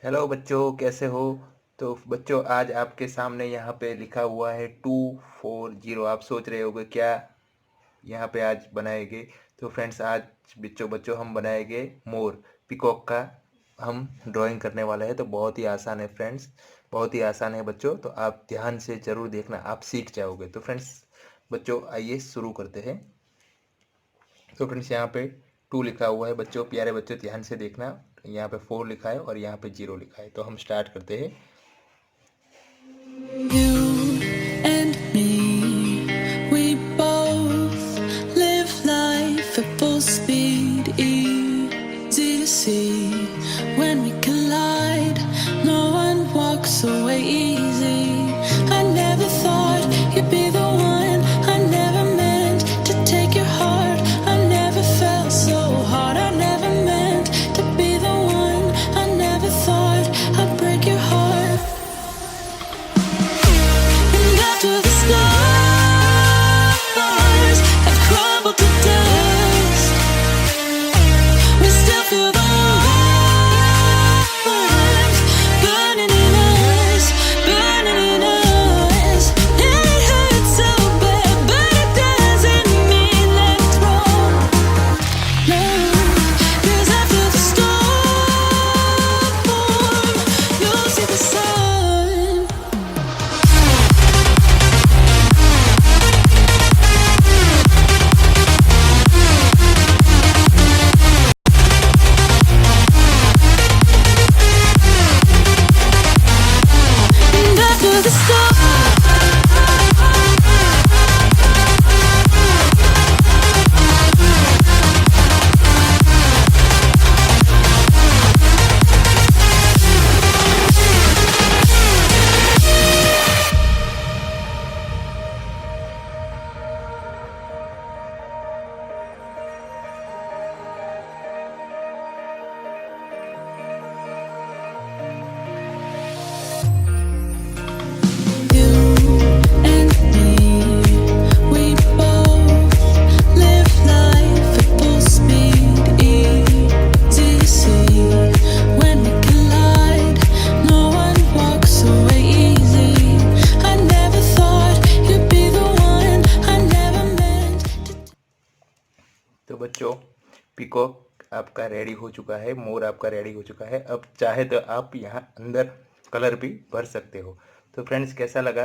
Hello बच्चों, कैसे हो? तो बच्चों, आज आपके सामने यहाँ पे लिखा हुआ है 240। आप सोच रहे होगे क्या यहाँ पे आज बनाएंगे। तो फ्रेंड्स, आज बच्चों बच्चों हम बनाएंगे मोर, पिकॉक का हम ड्राइंग करने वाले हैं। तो बहुत ही आसान है फ्रेंड्स, बहुत ही आसान है बच्चों। तो आप ध्यान से ज़रूर देखना, आप सीख जाओगे। तो फ्रेंड्स बच्चों, आइए शुरू करते हैं। तो फ्रेंड्स, यहाँ पे 2 लिखा हुआ है बच्चों, प्यारे बच्चों ध्यान से देखना। यहाँ पे 4 लिखा है और यहाँ पे 0 लिखा है। तो हम स्टार्ट करते हैं। You and me, we both live life at full speed, easy to see. When we collide, no one walks away easy. I never thought you'd be the one. I never meant to take your heart. I never felt so hard. I never meant to be the one. I never thought I'd break your heart. After the stars have crumbled to dust, we still feel the warmth burning in us, burning in us. And it hurts so bad, but it doesn't mean that it's wrong. No, 'cause after the storm, you'll see the sun. And after the storm, you and me, we both live life at full speed, easy to see. When we collide, no one walks away easy. I never thought you'd be the one. I never meant to. तो बच्चों, peacock आपका ready हो चुका है, मोर आपका ready हो चुका है। अब चाहे तो आप यहाँ अंदर कलर भी भर सकते हो। तो फ्रेंड्स, कैसा लगा?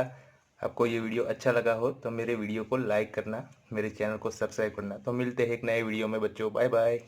आपको ये वीडियो अच्छा लगा हो तो मेरे वीडियो को लाइक करना, मेरे चैनल को सब्सक्राइब करना। तो मिलते हैं एक नए वीडियो में बच्चों। Bye bye.